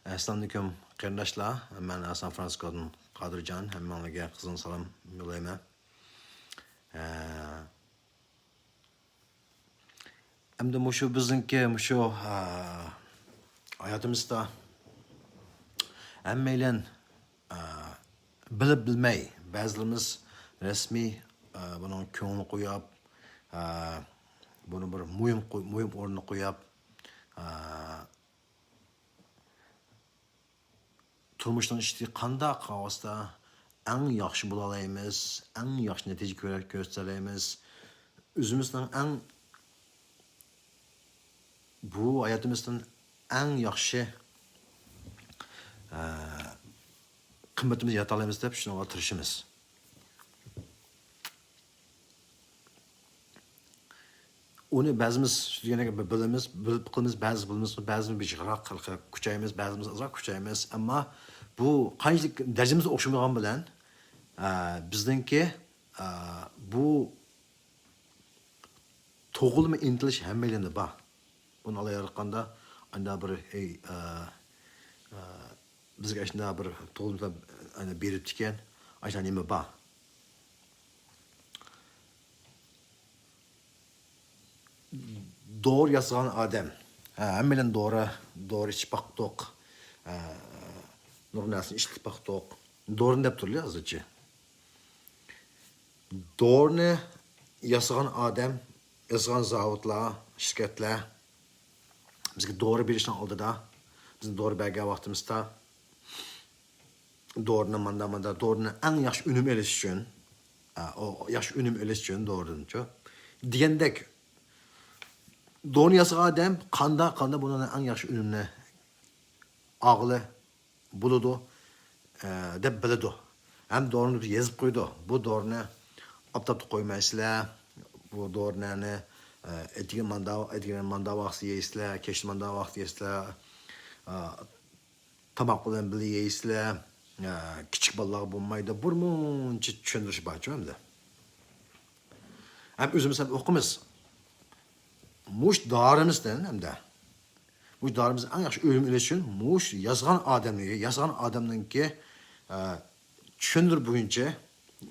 Assalamu alaikum qarindoshlar. Men San Fransiskodan Qodirjon. Hammalarga qizg'in salom yo'layman. Endi mushu bizniki mushu hayotimizda hammaylar bilib bilmay ba'zilarimiz rasmiy buning ko'ngli qo'yib buni bir muhim o'rniga qo'yib turmuşdan işte qandaq qavasda eng yaxshi bo'la olamiz, eng yaxshi natija ko'rsatamiz. O'zimizdan eng bu hayotimizdan eng yaxshi qimmatimizni yarata olamiz deb shunga tirishimiz. Onu ba'zimiz deganda bilamiz, bilib qilamiz, ba'zimiz biroq kuchaymiz, ba'zimiz ozroq kuchaymiz, ammo bu qanchalik darajamizga o'xshamagan bilan bizningki bu to'g'rilma intilish hammalarda bor. Buni olayotganda anda bir bizga shunda bir to'g'rilma berib ekan, ayta nima bor. Doğru yazgan adam. Hemen doğru iş baktık. Nurnasin iş baktık. Doğru ne yaptırıyor azıcık. Doğru yazgan adam, yazgan zavutlar, şirketler. Bizge doğru bir işten aldı da. Bizim doğru belge vaktimizde. Doğru manda doğru en yaş ünüm eleştiriyor. O yaş ünüm eleştiriyor doğru. Diyendek Doğru yazığı adam kanda bunun en yaxşı ünümünü ağlı buludu deb biladi. Hem doğrunu yazıp koydu. Bu doğrunu aptaptı koymaysılar. Bu doğrunu etkilen manda vakti yeysizler, keşli manda vakti yeysizler, tabak bilen bile yeysizler, küçük balığa bulmaydı. Burmunca düşündürüş bahçı hem de. Hem özümüz hem okumuz. Muş darımızdan hem de. Muş darımızın en yaxşı ölüm iletişim muş yazgan adamın ki düşündür boyunca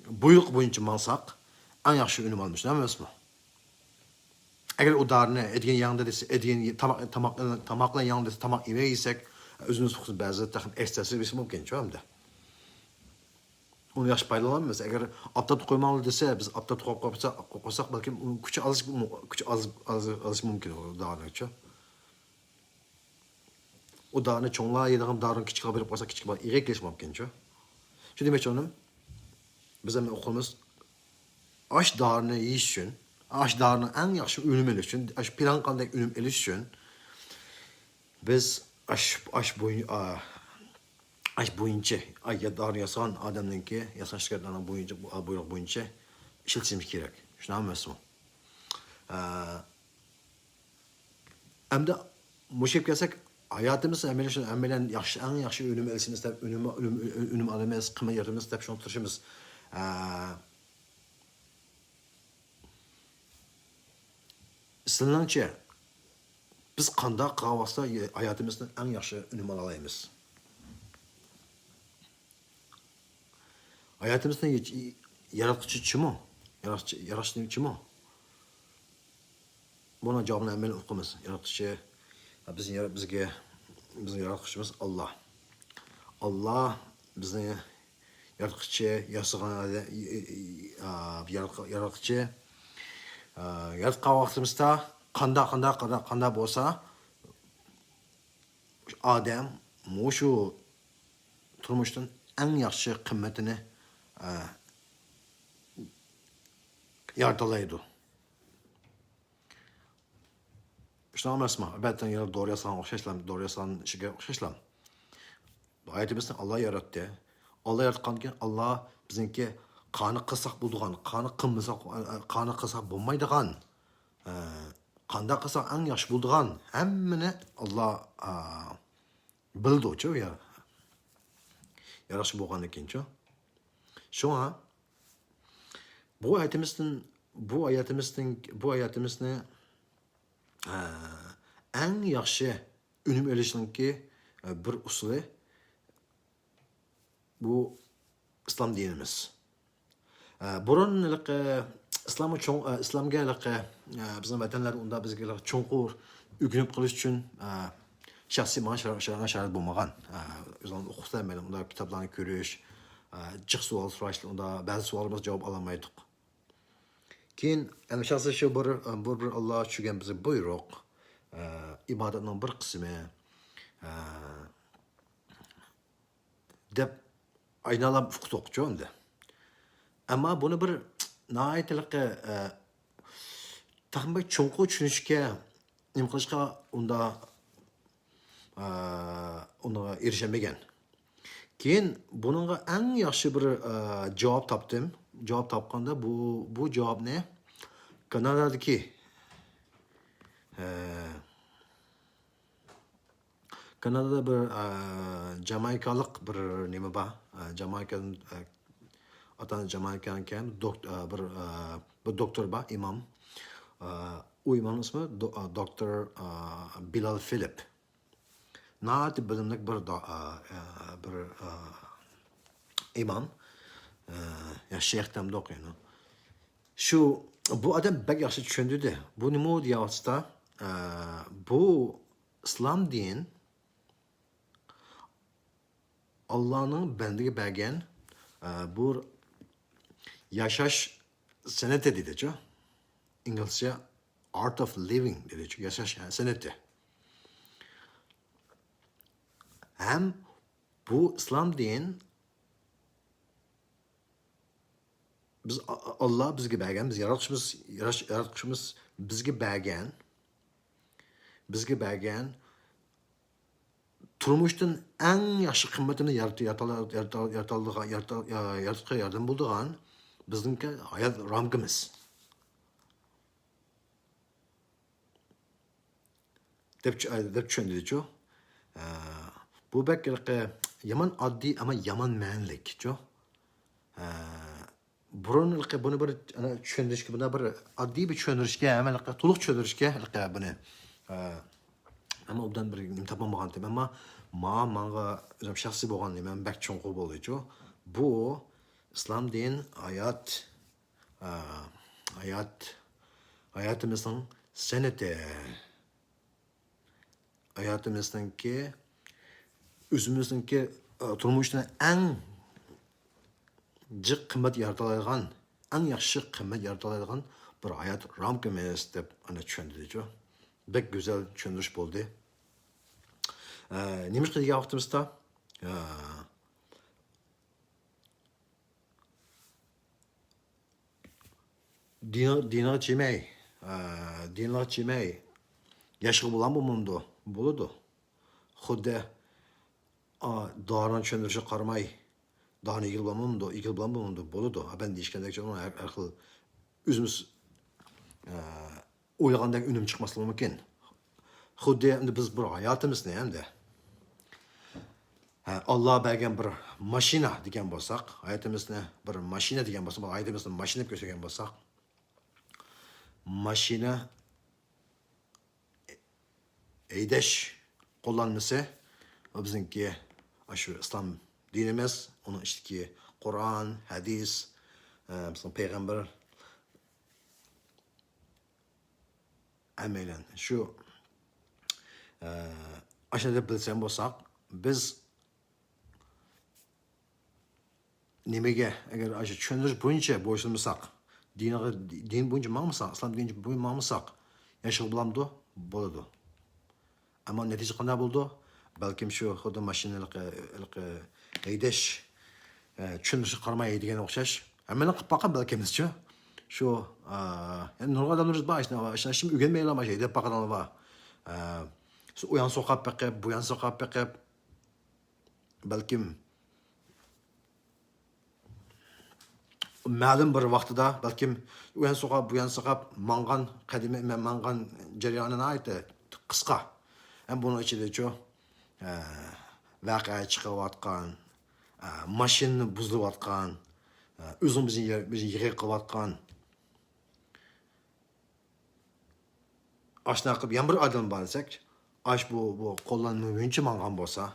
buyruk boyunca malsak en yaxşı ölüm almış değil mi Esma? Eğer o darını edgen yanında dese edgen tamakla yanında dese tamak yemeği yesek özümüz fıksız bazı takım ekstrası bir şey mümkün hem de. Onu yaş paylaşamaz. Eğer aptat koymalı dese biz aptat koysak belki küçük alış mümkün olur dağınıkça. O dağını çoğunluğa yediğim dağını küçük haber koysak küçük haber irekleş mümkün. Şu demek canım bizim okulumuz aş dağını yiyiş için, aş dağını en yaxşı ünüm eliş için, aş plan kandak ünüm eliş için biz aş boyunca ayetler yasan adamın ki yasan şirketlerinin buyruk boyunca işletmemiz gerek. Şuna anlasın. Hem de müşek yasak hayatımız emelen en yaxşı ünüm elsiniz de ünüm alamayız, kıymet yaratımız da şunu tırışımız. Sınırlanca biz kanda kahvasta hayatımızda en yaxşı ünüm alamayız. Hayatımızda yaratıcı kim o? Yaratıcı kim o? Buna cevabını hemen okumuz. Yaratıcı, bizim yaratıcımız Allah. Allah bizim yaratıcı, yaratıcı, yaratkan vaktimizde kanda bolsa Adem şu turmuştan en yaxşı kıymetini yaratalaydı. İşte anlasma. Elbette doğru yasan okşaşlam, doğru yasan şike okşaşlam. Hayatımızda Allah yarattı. Allah yaratkanken Allah bizimki kanı kısak bulduğun, kanı kısak bulmaydıgan, kanda kısak en yaş bulduğun hemmini Allah bildi o çoğu ya. Yaraşı boğan ikinci. Şu an bu hayatımızın en yaxşı ünüm elişinin ki bir usuli bu İslam dinimiz. Burun İslam'a çoğun İslamga bizim vatanlar onda bizga çoğunqur ügünüp qilish uchun şahsiy man sharoit bo'lmagan. O'zim o'qisamaydim, unda kitoblarni ko'rish, jiq savol so'rash, unda ba'zi savollarimiz javob ololmaydik. Keyin shaxsiy shu bir Alloh tushirgan bizga buyruq, ibodatning bir qismi deb aynalab uqdiq unda. Ama bunu bir nihayetlikle taxminbay cho'nqur tushunishga nima qilishga unda erishamagan. Keyin buningga eng yaxshi bir javob topdim. Javob topganda bu javob ne? Kanadadagi Kanadada bir Jamaykalik bir nima bor. Jamaykadan atan Jamayka'nken bir doktor var, imam. O imamın ismi Doktor Bilal Philip. Nəhayət bilimlik bir imam. Ya şeyhtem de okuyor. Bu adam bek yaxşı düşündüydü. Bu nima deyapsa, bu İslam din Allah'ın bendiga bergan bu yaşaş sanati dedi. İngilizce Art of Living dedi. Yaşaş sanati. Hem bu İslam din biz Allah bizge bergan, biz yaratışımız bizge bergan turmuşdan en yaxşı qimmatini yaratışqa yardım bulduğun bizimki hayat ramkimiz. Dep düşündü ço. Bu belki yaman addi ama yaman mənlik ço. Bunu bir düşündürüşke, buna bir addi bir düşündürüşke, ama tuluq düşündürüşke bunu. Ama obdan bir nim tapamagan tem, ama manga özüm şahsi bolgan men bek çoğunqur boluydu. Bu İslam din hayatımızın seneti. Hayatımızdaki özümüzdeki turmuşdan en jiq qimmat yaratılan, en yaxşı qimmat yaratılan bir hayat ramkimiz deb ana düşündürücü. Bek güzel düşündürüş oldu. Neymiş ki yaptığımızda dina çimey yaşlı bulan bu mundu buludu. Xudde dağıran düşündürüşü karmay dağını yıkıl bulan bu mundu buludu. Ben deyişkendeki onun erxil üzümüz uyğandaki ünüm çıkması mümkün. Xuddi biz bir hayatımız ne hem de. Allah bergen bir maşina degan bo'lsak, hayatımızda bir maşina degan bo'lsak, hayatımızda maşina ko'rsagan bo'lsak, maşina eydash qo'llanmasi bizniki shu İslam dinimiz, onun ichidagi Qur'on, hadis, bizim payg'ambar amelen şu aşağıda bilsem bo'lsak, biz nimaga agar shu tushundirish bo'yicha bo'ysunmasak, din bo'yicha maqmasak, islom dini bo'yicha maqmasak, yashab bo'ladi. Ammo natija qanday bo'ldi? Balkim shu xuddi mashinalik haydash tushuntirishga qaramaydigan o'xshash. Hammani qilib boqib balkimizchi. Shu nurg'un odamlarimiz bor, ishni o'rganmaylar mana deb baqadan bor. U yan soqab baqib, bu yan soqab baqib balkim ma'lum bir vaqtida balkim u yan soqab, bu yan soqab mangan qadimiy mangan jarayonini aytdi qisqa. Hem bunun ichida voqea chiqayotgan, mashinani buzilayotgan, o'zimizni yirik qilayotgan oshna qilib yan bir odam borsak, aş bu qo'llanmaguncha mangan bo'lsa,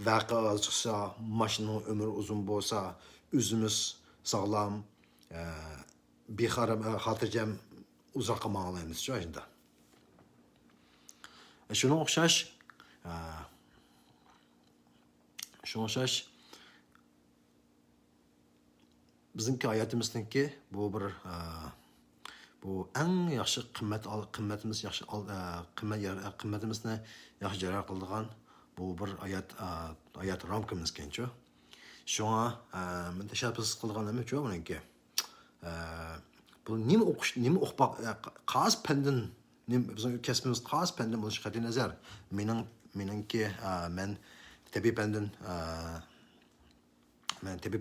vaqa chiqsa, mashinaning umri uzun bo'lsa, o'zimiz sog'lom, bexaram, xotirjam uzoqqa manglaymiz shu endi. Shunga o'xshash, bizning hayotimizniki bu bir bu eng yaxshi qimmatimiz yaxshi qimmatimizni yaxshi jarayon qiladigan bu bir hayot ramkamiz ekanchu. Shunga men tashabbus qilganim shu buniki. Bu nima o'qib qaz pandin bizim kesmimiz qaz pandin bo'lishi qat'iy nazar. Meningki men tabiiy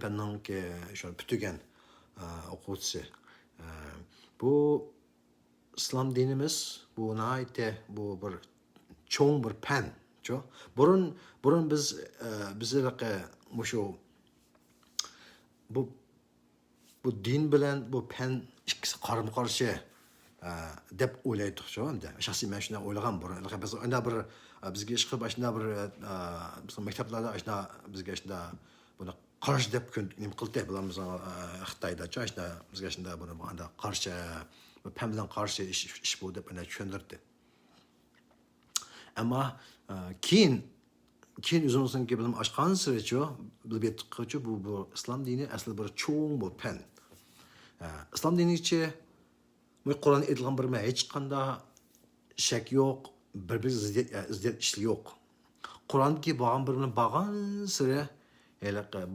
pandinki shu bitigan o'quvchisi. Bu islom dinimiz bu nayte bu bir cho'ng bir pan. Burun bizlarga shu bu din bilan bu pan ikkisi qarama-qarshi deb o'ylaydik shu endi. Shaxsiy men shunday o'ylagan burun. Biz unda bir bizga ish qilib shunda bir biz maktablarda shunda bizga shunda buni qarshi deb nim qildi bilamiz Xitoyda shunda bizga shunda buni anda qarshi pan bilan qarshi ish bu deb uni tushundirdi. Ammo keyin o'zimizning bilim ochgan sirchi bilib yetdik bu islom dini asli bir cho'ng bu pan. İslam diniçi bu Kur'an edilen bir hiç kanda şek yok, bir ziddiyet işli yok. Kur'an'daki bağın sıra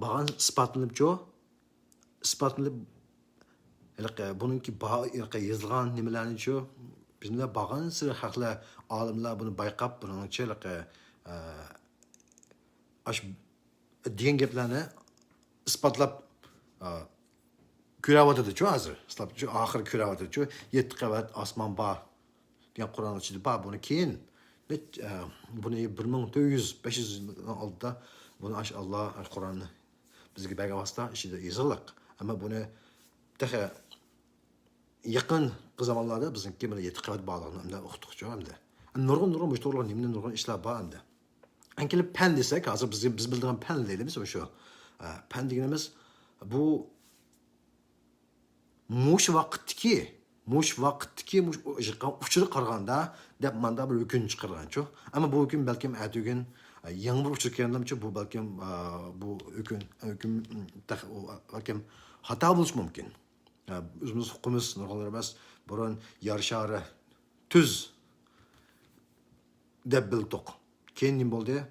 bağın ispatlanıp bununki yazılgan nimelerini çoğu bizimle bağın sıra haklı alimler bunu baykap bunun için diyen geplerini ispatlap Küravatı çok hazır. Şu ahir küravatı çok 7 qavat asman bar. Diye Kur'an içinde bar bunu keyin bunu 1400-500 aldı. Bunu Allah Kur'an'ı bizge belge vasıta işte yazılıq. Ama bunu daha yakın zamanlarda bizimki böyle 7 qavat bağlığını okuduğu çok hem de. Nurgun müşteriler nimden nurgun işler var hem de. Ankele pen desek hazır biz bildiğimiz pen dediğimiz o şu. Pen dediğimiz bu muş vaqtki uçuru qarğanda deb manda bir hüküm çıqargan şu. Ama bu hüküm belki gün yangi bir uçur kelganimcha bu belki bu hüküm belki hata bo'lishi mumkin. O'zimiz huquqimiz nurg'alar emas, burun yarışarı tüz deb bildik. Keyin nim bo'ldi?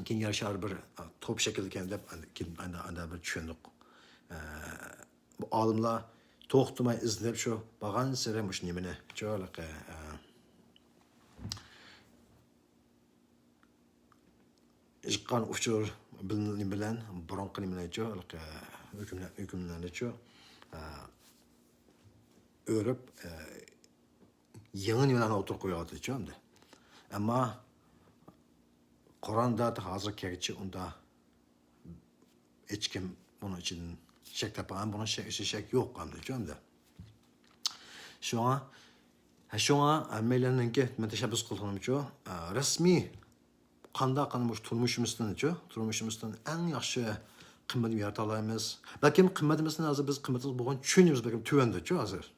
Keyin yarışarı bir top şekilde ekan deb anda bir tushundik. Bu alimlar to'xtamay izlab shu bag'an sira mush nimani cho'laqa ishqan uchur bilan burunqi nimani cho'laqa hukmlarni o'rib yangi nimalarni o'tirib qo'yadi endi. Ammo Qur'onda hozir kelguncha unda hech kim buni için şek tapan bunun şek yok anlayacağım da. Şuna meylenenki men teşebbüs qilganim şu resmi qanday turmuşumuzdan en yaxshi qimmat yarata olamiz. Balkim qimmatimizni hozir biz qimmatimiz bo'lgan tushunimiz balkim tuvanda hozir.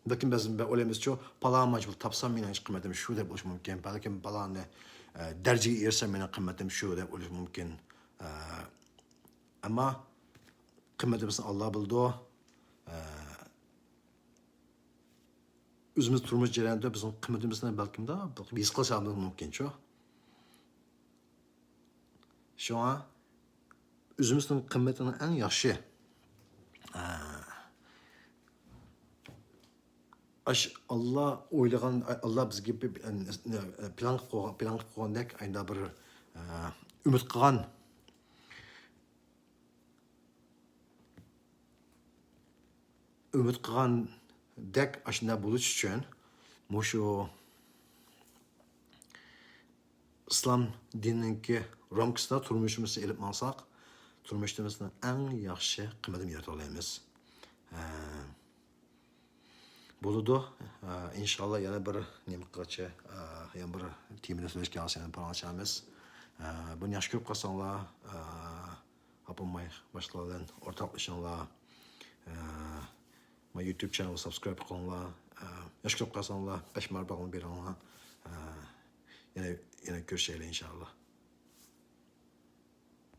Balkim biz o'ylaymiz palon majbur topsam mening qimmatim shu deb bo'lishi mumkin. Balkim palonni darajaga ersam mening qimmatim shu deb bo'lishi mumkin. Ammo qimmatimizni Allah bildi. O'zimiz turmush jarayonida bizning qimmatimizni balkimda his qilishimiz mumkin shu. Shunga o'zimizning qimmatini eng yaxshi Allah o'ylagan Allah bizga plan qo'ygandek ayda bir umid qilgan dek aşında buluş için şu İslam dinindeki ramkısında turmuşumuzu elip alsak, turmuşumuzun en yaxşı qimmatini yarata olamiz. Buludu. İnşallah yana bir nemqaça, yana bir temine söz gelsin paylaşacağımız. Bunu yaş görüp kalsanlar, yapılmay başlardan ortaklaşanlar, YouTube channel subscribe kılınlar, yaş görüp kalsanlar, 5 marba alın bir anlar. Yine görüşelim inşallah.